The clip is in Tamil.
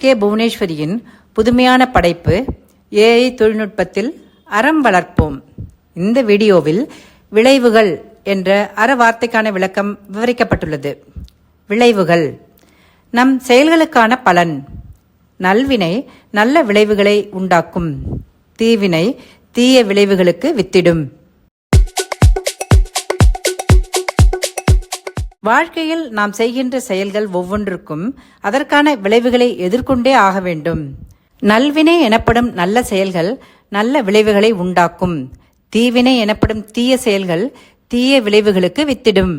கே புவனேஸ்வரியின் புதுமையான படைப்பு ஏஐ தொழில்நுட்பத்தில் அறம் வளர்ப்போம். இந்த வீடியோவில் விளைவுகள் என்ற அற வார்த்தைக்கான விளக்கம் விவரிக்கப்பட்டுள்ளது. விளைவுகள் நம் செயல்களுக்கான பலன். நல்வினை நல்ல விளைவுகளை உண்டாக்கும், தீவினை தீய விளைவுகளுக்கு வித்திடும். வாழ்க்கையில் நாம் செய்கின்ற செயல்கள் ஒவ்வொன்றுக்கும் அதற்கான விளைவுகளை எதிர்கொண்டே ஆக வேண்டும். நல்வினை எனப்படும் நல்ல செயல்கள் நல்ல விளைவுகளை உண்டாக்கும், தீவினை எனப்படும் தீய செயல்கள் தீய விளைவுகளுக்கு வித்திடும்.